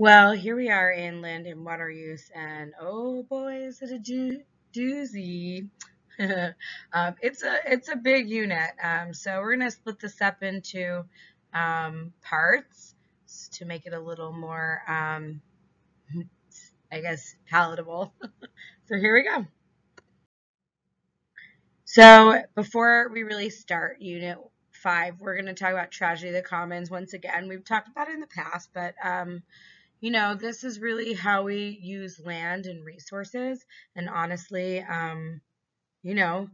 Well, here we are in land and water use, and oh boy, is it a doozy. It's a big unit. So we're gonna split this up into parts to make it a little more, I guess, palatable. So here we go. So before we really start Unit 5, we're gonna talk about tragedy of the commons once again. We've talked about it in the past, but this is really how we use land and resources. And honestly, you know,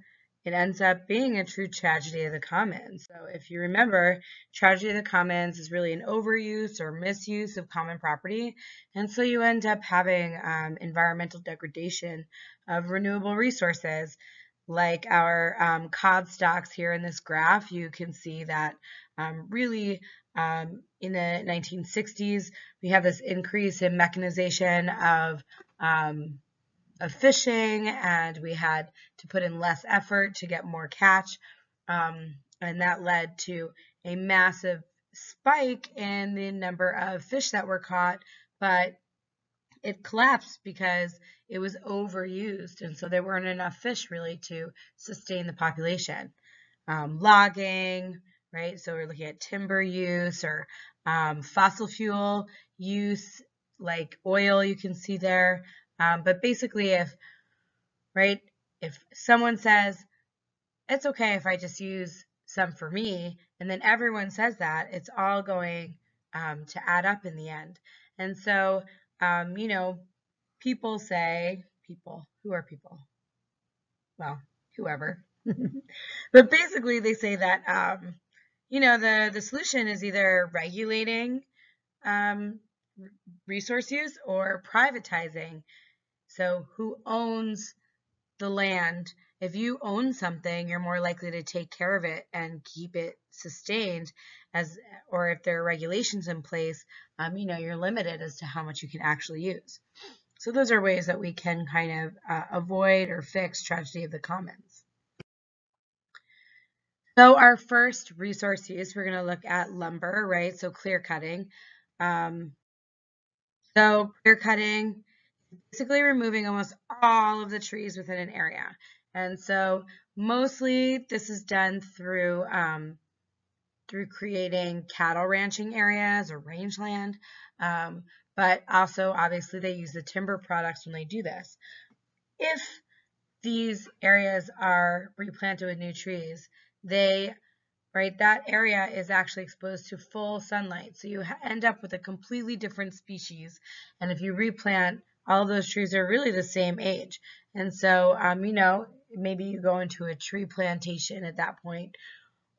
it ends up being a true tragedy of the commons. So if you remember, tragedy of the commons is really an overuse or misuse of common property. And so you end up having environmental degradation of renewable resources. Like our cod stocks here in this graph, you can see that really in the 1960s, we have this increase in mechanization um, of fishing, and we had to put in less effort to get more catch. And that led to a massive spike in the number of fish that were caught, but it collapsed because it was overused, and so there weren't enough fish really to sustain the population. Logging, right? So we're looking at timber use or fossil fuel use, like oil, you can see there. But basically, right, if someone says, it's okay if I just use some for me, and then everyone says that, it's all going to add up in the end. And so, um, you know, people say, people, who are people? Well, whoever. But basically, they say that, the solution is either regulating um, resource use or privatizing. So who owns the land? If you own something, you're more likely to take care of it and keep it sustained or if there are regulations in place, you're limited as to how much you can actually use. So those are ways that we can kind of avoid or fix tragedy of the commons. So our first resource use, we're going to look at lumber, right? So clear cutting. Um, so clear cutting, basically removing almost all of the trees within an area. And so mostly this is done through creating cattle ranching areas or rangeland. But also obviously they use the timber products when they do this. If these areas are replanted with new trees, that area is actually exposed to full sunlight. So you end up with a completely different species. And if you replant, all those trees are really the same age. And so, maybe you go into a tree plantation at that point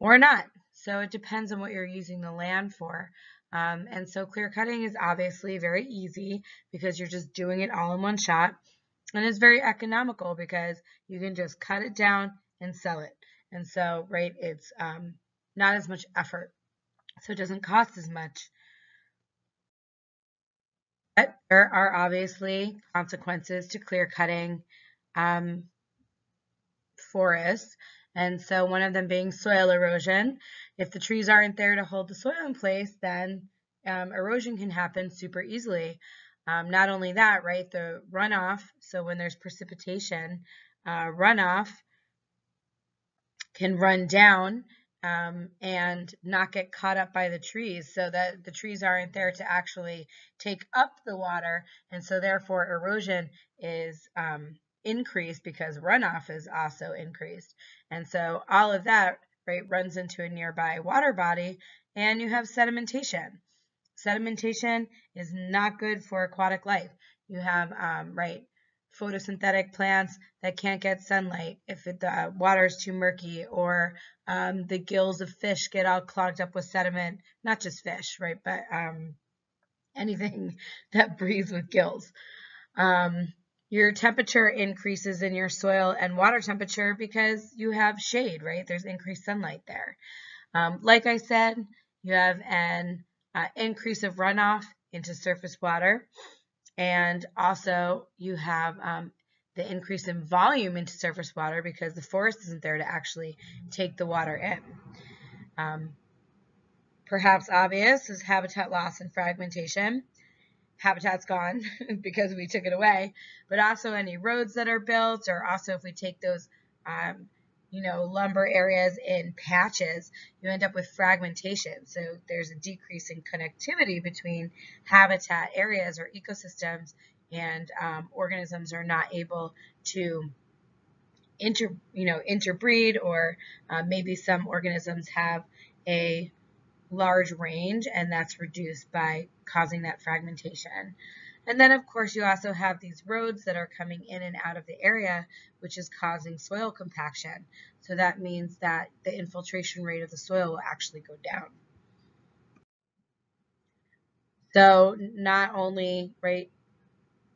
or not. So it depends on what you're using the land for. And so clear cutting is obviously very easy because you're just doing it all in one shot. And it's very economical because you can just cut it down and sell it. And so, right, it's not as much effort. So it doesn't cost as much. But there are obviously consequences to clear cutting um, forests. And so one of them being soil erosion. If the trees aren't there to hold the soil in place, then erosion can happen super easily. Not only that, right, the runoff, so when there's precipitation, runoff can run down and not get caught up by the trees so that the trees aren't there to actually take up the water. And so therefore erosion is increased because runoff is also increased. And so all of that, right, runs into a nearby water body and you have sedimentation. Sedimentation is not good for aquatic life. You have, photosynthetic plants that can't get sunlight if the water is too murky, or the gills of fish get all clogged up with sediment. Not just fish, right, but anything that breathes with gills. Your temperature increases in your soil and water temperature because you have shade, right? There's increased sunlight there. Like I said, you have an increase of runoff into surface water. And also you have the increase in volume into surface water because the forest isn't there to actually take the water in. Perhaps obvious is habitat loss and fragmentation. habitat's gone because we took it away, but also any roads that are built, or also if we take those, lumber areas in patches, you end up with fragmentation. So there's a decrease in connectivity between habitat areas or ecosystems, and organisms are not able to interbreed, or maybe some organisms have a large range, and that's reduced by causing that fragmentation. And then, of course, you also have these roads that are coming in and out of the area, which is causing soil compaction. So that means that the infiltration rate of the soil will actually go down. So not only, right,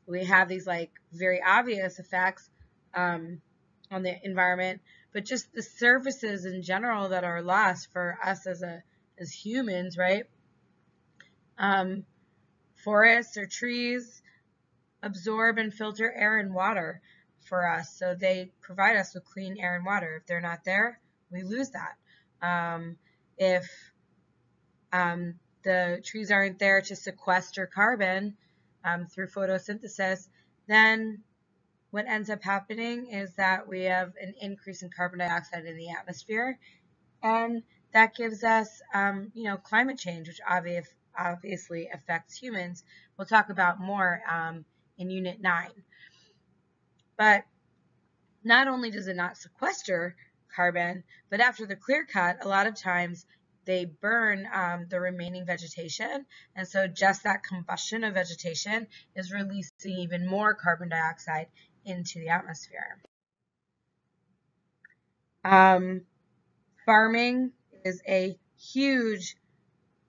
we have these like very obvious effects on the environment, but just the services in general that are lost for us as humans, right? Forests or trees absorb and filter air and water for us, so they provide us with clean air and water. If they're not there, we lose that. If the trees aren't there to sequester carbon through photosynthesis, then what ends up happening is that we have an increase in carbon dioxide in the atmosphere, and that gives us, climate change, which obviously affects humans. We'll talk about more in Unit 9. But not only does it not sequester carbon, but after the clear cut, a lot of times they burn the remaining vegetation. And so just that combustion of vegetation is releasing even more carbon dioxide into the atmosphere. Farming is a huge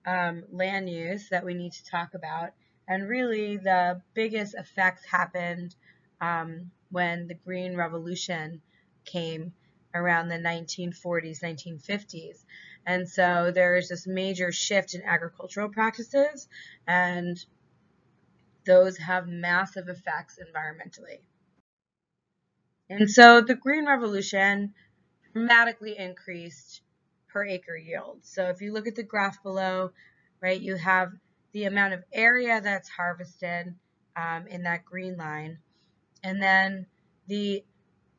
land use that we need to talk about. And really the biggest effects happened when the Green Revolution came around the 1940s, 1950s. And so there's this major shift in agricultural practices, and those have massive effects environmentally. And so the Green Revolution dramatically increased per acre yield. So if you look at the graph below, right, you have the amount of area that's harvested in that green line, and then the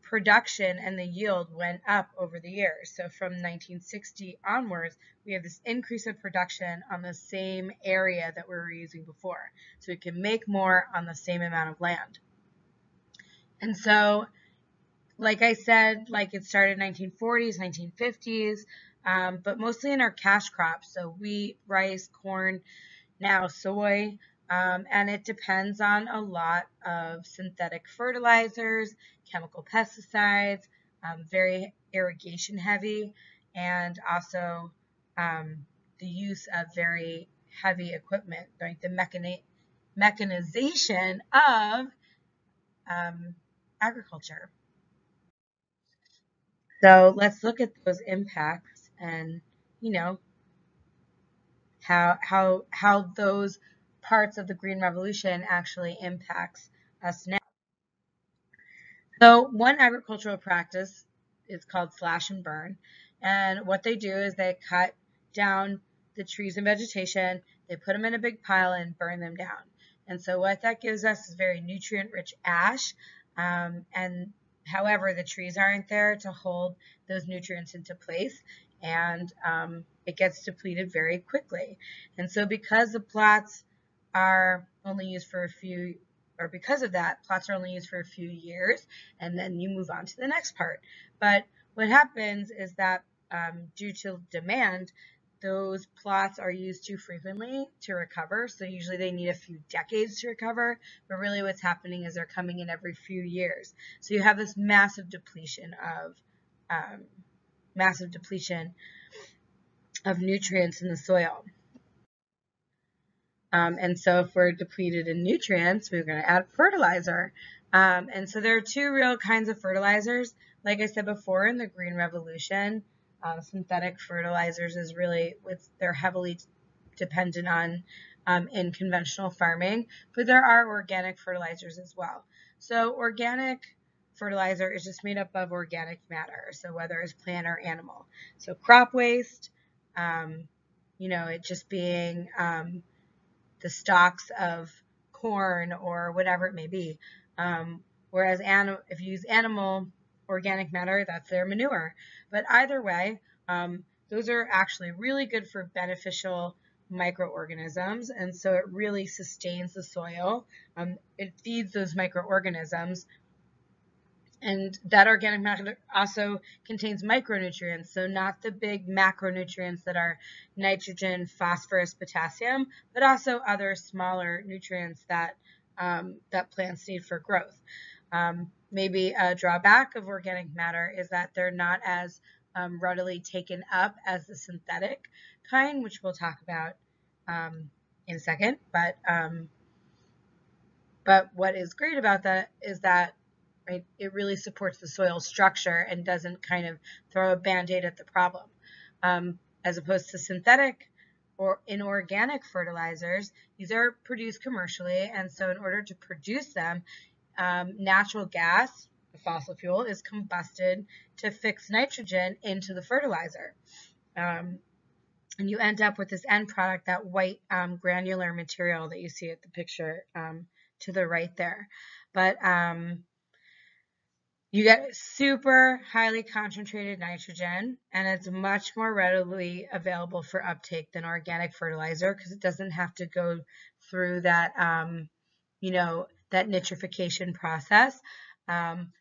production and the yield went up over the years. So from 1960 onwards, we have this increase of production on the same area that we were using before. So we can make more on the same amount of land. And so, like I said, like it started 1940s, 1950s, but mostly in our cash crops. So wheat, rice, corn, now soy, and it depends on a lot of synthetic fertilizers, chemical pesticides, very irrigation heavy, and also the use of very heavy equipment, like the mechanization of agriculture. So let's look at those impacts, and how those parts of the Green Revolution actually impacts us now. So one agricultural practice is called slash and burn, and what they do is they cut down the trees and vegetation, they put them in a big pile and burn them down. And so what that gives us is very nutrient-rich ash, and however, the trees aren't there to hold those nutrients into place, and it gets depleted very quickly. And so because the plots are only used for a few, or because of that, plots are only used for a few years, and then you move on to the next part. But what happens is that due to demand, those plots are used too frequently to recover. So usually they need a few decades to recover, but really what's happening is they're coming in every few years. So you have this massive depletion of nutrients in the soil. And so if we're depleted in nutrients, we're going to add fertilizer. And so there are two real kinds of fertilizers. Like I said before, in the Green Revolution, synthetic fertilizers is really they're heavily dependent on in conventional farming, but there are organic fertilizers as well. So organic fertilizer is just made up of organic matter, so whether it's plant or animal. So crop waste, it just being the stalks of corn or whatever it may be. Whereas if you use animal organic matter, that's their manure. But either way, those are actually really good for beneficial microorganisms, and so it really sustains the soil. It feeds those microorganisms, and that organic matter also contains micronutrients, so not the big macronutrients that are nitrogen, phosphorus, potassium, but also other smaller nutrients that that plants need for growth. Maybe a drawback of organic matter is that they're not as readily taken up as the synthetic kind, which we'll talk about in a second. But what is great about that is that, right, it really supports the soil structure and doesn't kind of throw a band-aid at the problem. As opposed to synthetic or inorganic fertilizers, these are produced commercially, and so in order to produce them, natural gas, a fossil fuel, is combusted to fix nitrogen into the fertilizer. And you end up with this end product, that white granular material that you see at the picture to the right there. But you get super highly concentrated nitrogen, and it's much more readily available for uptake than organic fertilizer because it doesn't have to go through that, that nitrification process.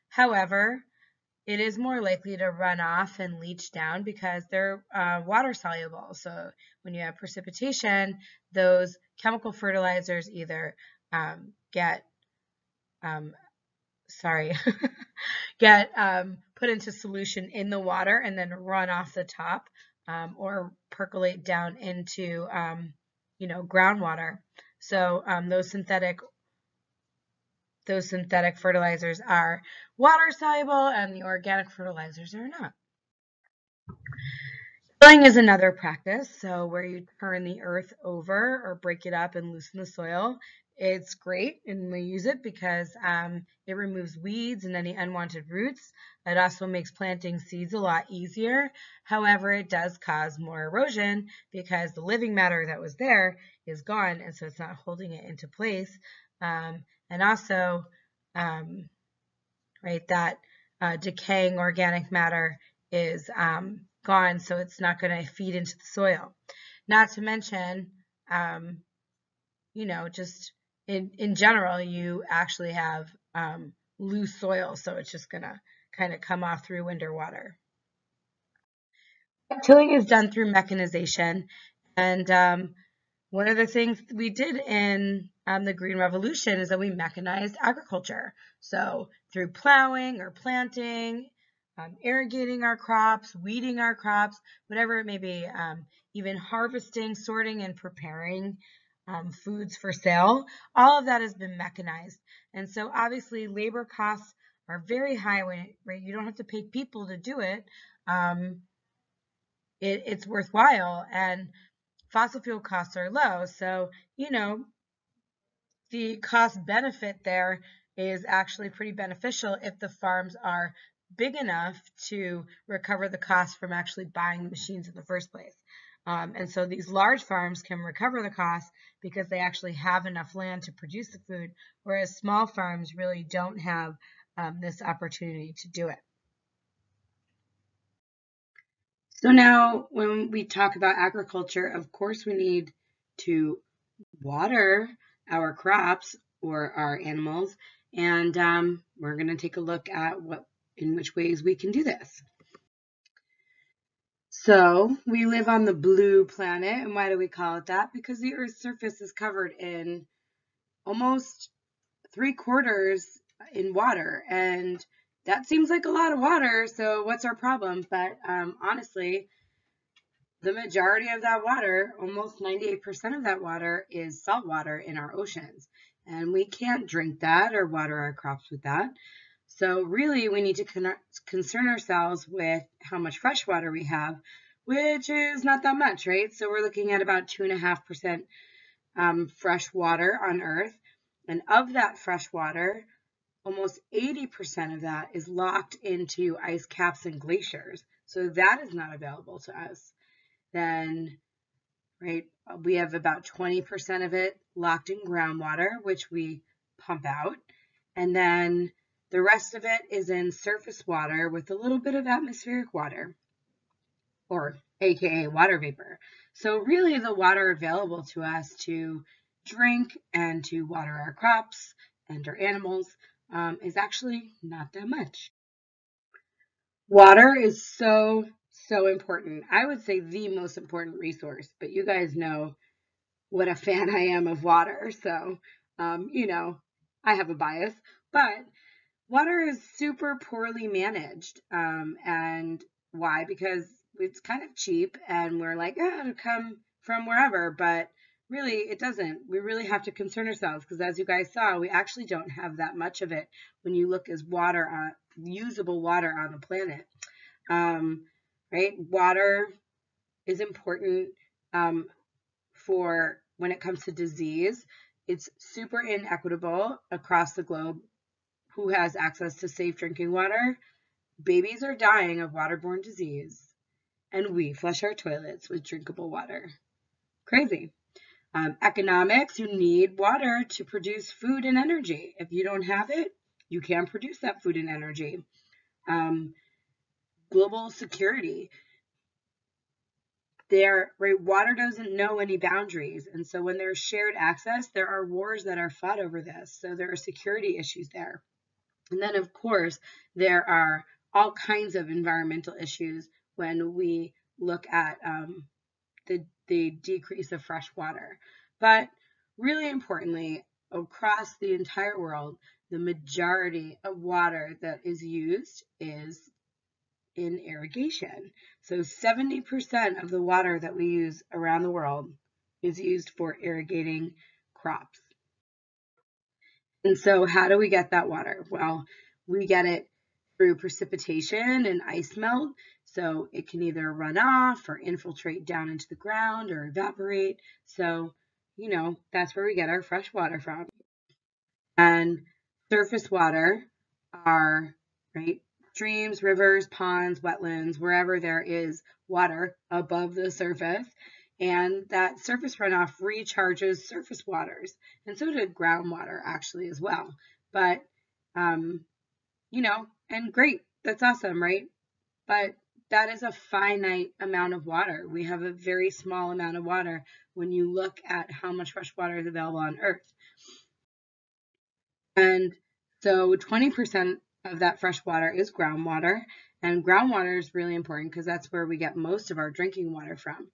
However, it is more likely to run off and leach down because they're water soluble. So when you have precipitation, those chemical fertilizers either get put into solution in the water and then run off the top, or percolate down into groundwater. So those synthetic fertilizers are water soluble, and the organic fertilizers are not. Tilling is another practice, so where you turn the earth over or break it up and loosen the soil. It's great, and we use it because it removes weeds and any unwanted roots. It also makes planting seeds a lot easier. However, it does cause more erosion because the living matter that was there is gone, and so it's not holding it into place. And also, right, that decaying organic matter is gone, so it's not going to feed into the soil. Not to mention, just in general, you actually have loose soil, so it's just going to kind of come off through winter water. Tilling is done through mechanization, and one of the things we did in the Green Revolution is that we mechanized agriculture. So through plowing or planting, irrigating our crops, weeding our crops, whatever it may be, even harvesting, sorting, and preparing foods for sale, all of that has been mechanized. And so obviously labor costs are very high when you don't have to pay people to do it. It's worthwhile, and fossil fuel costs are low. So, the cost benefit there is actually pretty beneficial if the farms are big enough to recover the cost from actually buying the machines in the first place. And so these large farms can recover the cost because they actually have enough land to produce the food, whereas small farms really don't have this opportunity to do it. So now when we talk about agriculture, of course we need to water our crops or our animals, and we're going to take a look at in which ways we can do this. So we live on the blue planet, and why do we call it that? Because the Earth's surface is covered in almost 3/4 in water, and that seems like a lot of water, so what's our problem? But honestly, the majority of that water, almost 98% of that water, is salt water in our oceans, and we can't drink that or water our crops with that. So really, we need to concern ourselves with how much fresh water we have, which is not that much, right? So we're looking at about 2.5% fresh water on Earth, and of that fresh water, almost 80% of that is locked into ice caps and glaciers. So that is not available to us. Then, right, we have about 20% of it locked in groundwater, which we pump out. And then the rest of it is in surface water with a little bit of atmospheric water, or AKA water vapor. So really the water available to us to drink and to water our crops and our animals is actually not that much. Water is so, so important. I would say the most important resource, but you guys know what a fan I am of water. So, I have a bias, but water is super poorly managed. And why? Because it's kind of cheap and we're like, oh, it'll come from wherever, but really it doesn't. We really have to concern ourselves because as you guys saw, we actually don't have that much of it when you look as water on usable water on the planet. Um, right? Water is important for when it comes to disease. It's super inequitable across the globe who has access to safe drinking water. Babies are dying of waterborne disease, and we flush our toilets with drinkable water. Crazy. Economics, you need water to produce food and energy. If you don't have it, you can't produce that food and energy. Global security. Right, water doesn't know any boundaries. And so when there's shared access, there are wars that are fought over this. So there are security issues there. And then, of course, there are all kinds of environmental issues when we look at the decrease of fresh water. But really importantly, across the entire world, the majority of water that is used is in irrigation. So 70% of the water that we use around the world is used for irrigating crops. And so how do we get that water? Well, we get it through precipitation and ice melt. So it can either run off or infiltrate down into the ground or evaporate. So, that's where we get our fresh water from. And surface water are, right, streams, rivers, ponds, wetlands, wherever there is water above the surface. And that surface runoff recharges surface waters. And so did groundwater actually as well. But, and great, that's awesome, right? But that is a finite amount of water. We have a very small amount of water when you look at how much fresh water is available on Earth. And so 20% of that fresh water is groundwater. And groundwater is really important because that's where we get most of our drinking water from.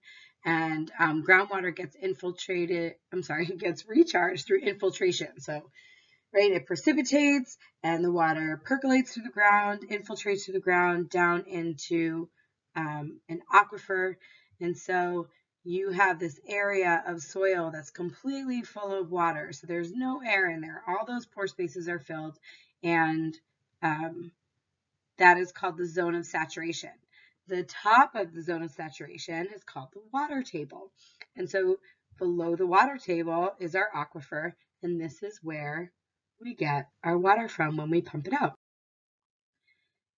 And groundwater gets gets recharged through infiltration. So, right, it precipitates and the water percolates through the ground, infiltrates through the ground down into an aquifer. And so you have this area of soil that's completely full of water. So there's no air in there. All those pore spaces are filled, and that is called the zone of saturation. The top of the zone of saturation is called the water table. And so below the water table is our aquifer, and this is where we get our water from when we pump it out.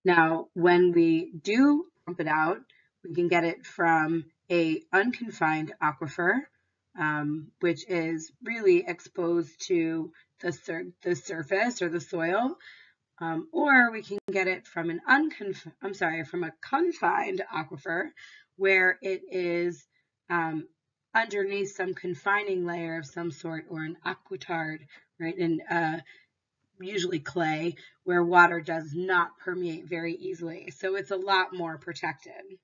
Now, when we do pump it out, we can get it from a unconfined aquifer, which is really exposed to the surface or the soil, or we can get it from from a confined aquifer, where it is underneath some confining layer of some sort, or an aquitard, right? And usually clay, where water does not permeate very easily. So it's a lot more protected.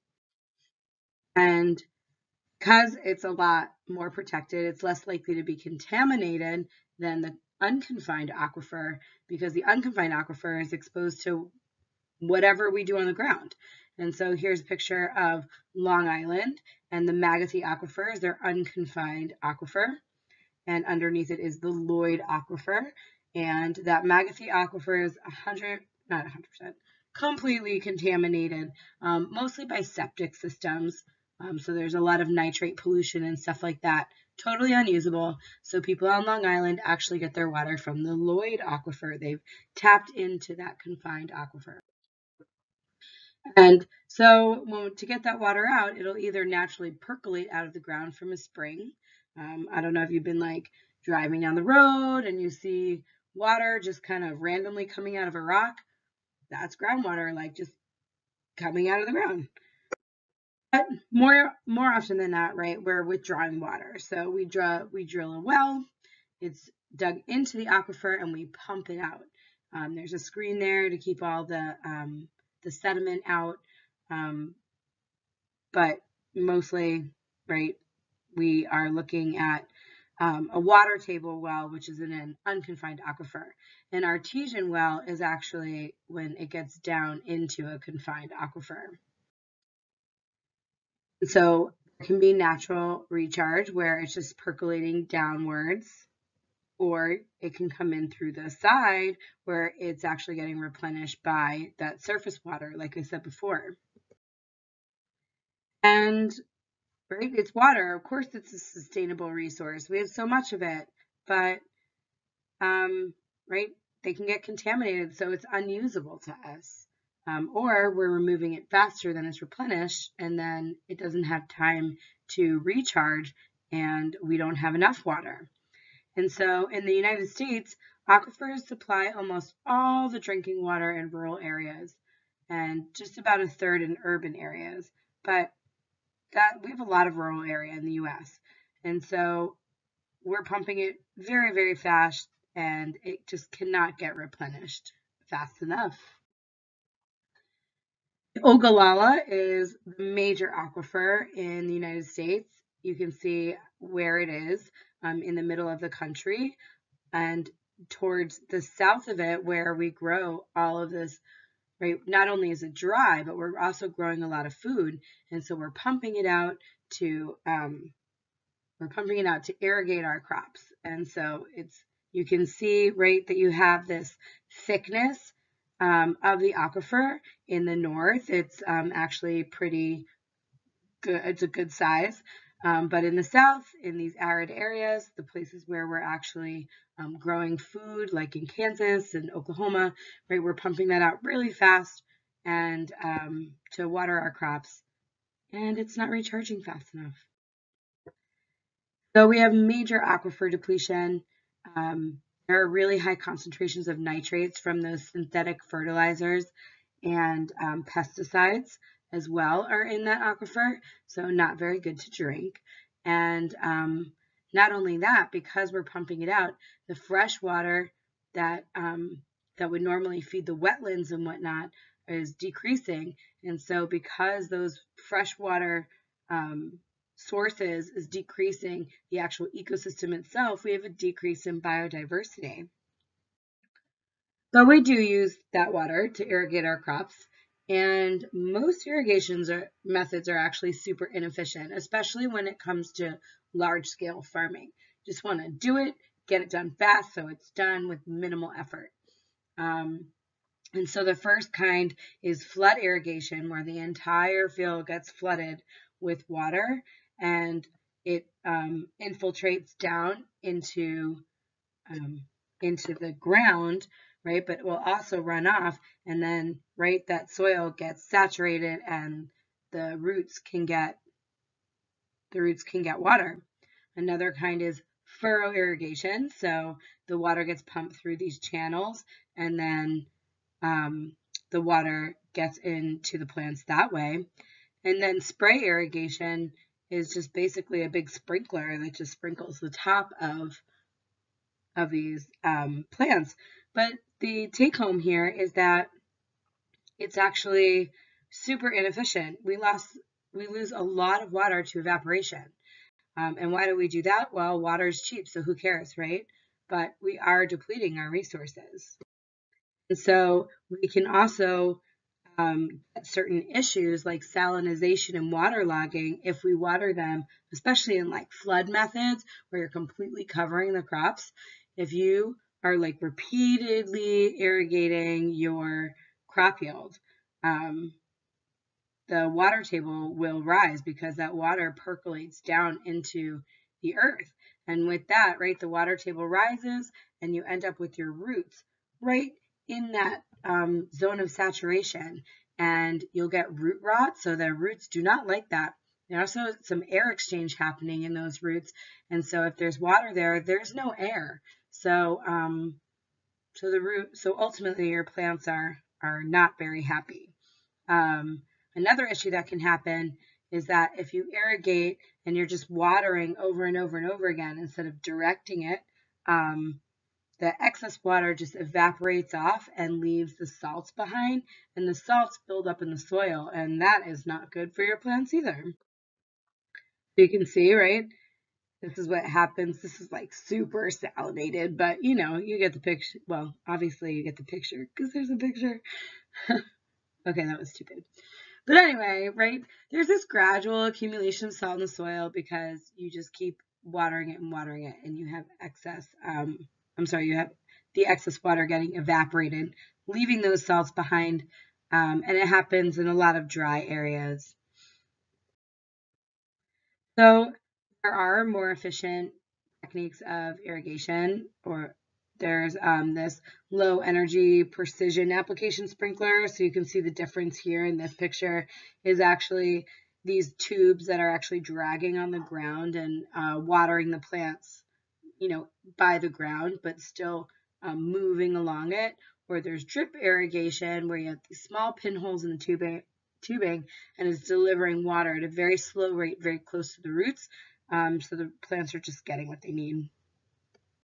And because it's a lot more protected, it's less likely to be contaminated than the unconfined aquifer, because the unconfined aquifer is exposed to whatever we do on the ground. And so here's a picture of Long Island, and the Magothy Aquifer is their unconfined aquifer, and underneath it is the Lloyd Aquifer. And that Magothy Aquifer is not 100%, completely contaminated, mostly by septic systems. So there's a lot of nitrate pollution and stuff like that. Totally unusable. So people on Long Island actually get their water from the Lloyd Aquifer. They've tapped into that confined aquifer. And so to get that water out, it'll either naturally percolate out of the ground from a spring. I don't know if you've been like driving down the road and you see water just kind of randomly coming out of a rock, that's groundwater, like just coming out of the ground. But more often than not, right, we're withdrawing water. So we drill a well, it's dug into the aquifer, and we pump it out. There's a screen there to keep all the sediment out, but mostly, right, we are looking at a water table well, which is in an unconfined aquifer. An artesian well is actually when it gets down into a confined aquifer. So it can be natural recharge where it's just percolating downwards, or it can come in through the side where it's actually getting replenished by that surface water, like I said before. And right, it's water. Of course, it's a sustainable resource. We have so much of it, but right, they can get contaminated, so it's unusable to us. Or we're removing it faster than it's replenished, and then it doesn't have time to recharge, and we don't have enough water. And so in the United States, aquifers supply almost all the drinking water in rural areas and just about a third in urban areas. But we have a lot of rural area in the US. And so we're pumping it very, very fast, and it just cannot get replenished fast enough. Ogallala is the major aquifer in the United States. You can see where it is in the middle of the country, and towards the south of it where we grow all of this, right? Not only is it dry, but we're also growing a lot of food, and so we're pumping it out to irrigate our crops. And so you can see, right, that you have this thickness of the aquifer in the north. It's actually pretty good. It's a good size. But in the south, in these arid areas, the places where we're actually growing food, like in Kansas and Oklahoma, right, we're pumping that out really fast and to water our crops, and it's not recharging fast enough. So we have major aquifer depletion. There are really high concentrations of nitrates from those synthetic fertilizers, and pesticides as well are in that aquifer, so not very good to drink. And not only that, because we're pumping it out, the fresh water that would normally feed the wetlands and whatnot is decreasing. And so because those freshwater sources is decreasing the actual ecosystem itself, we have a decrease in biodiversity. So we do use that water to irrigate our crops, and most irrigation methods are actually super inefficient, especially when it comes to large-scale farming. Just want to do it, get it done fast, so it's done with minimal effort. And so the first kind is flood irrigation, where the entire field gets flooded with water, and it infiltrates down into the ground, right? But it will also run off, and then, right, that soil gets saturated, and the roots can get water. Another kind is furrow irrigation, so the water gets pumped through these channels, and then the water gets into the plants that way. And then spray irrigation is just basically a big sprinkler that just sprinkles the top of these plants. But the take home here is that it's actually super inefficient. We lose a lot of water to evaporation. And why do we do that? Well, water is cheap, so who cares, right? But we are depleting our resources. And so we can also get certain issues like salinization and waterlogging if we water them, especially in like flood methods where you're completely covering the crops. If you are like repeatedly irrigating your crop yield, the water table will rise because that water percolates down into the earth. And with that, right, the water table rises and you end up with your roots right in that zone of saturation, and you'll get root rot. So the roots do not like that. There's also some air exchange happening in those roots. And so if there's water there, there's no air. So so ultimately your plants are not very happy. Another issue that can happen is that if you irrigate and you're just watering over and over and over again instead of directing it, the excess water just evaporates off and leaves the salts behind, and the salts build up in the soil, and that is not good for your plants either. You can see, right? This is what happens. This is like super salivated, but you know, you get the picture. Well, obviously you get the picture because there's a picture. Okay, that was stupid. But anyway, right? There's this gradual accumulation of salt in the soil because you just keep watering it, and you have excess. You have the excess water getting evaporated, leaving those salts behind, and it happens in a lot of dry areas. So there are more efficient techniques of irrigation, or there's this low energy precision application sprinkler. So you can see the difference here in this picture is actually these tubes that are actually dragging on the ground and watering the plants, you know, by the ground, but still moving along it. Or there's drip irrigation where you have these small pinholes in the tubing and is delivering water at a very slow rate, very close to the roots. So the plants are just getting what they need.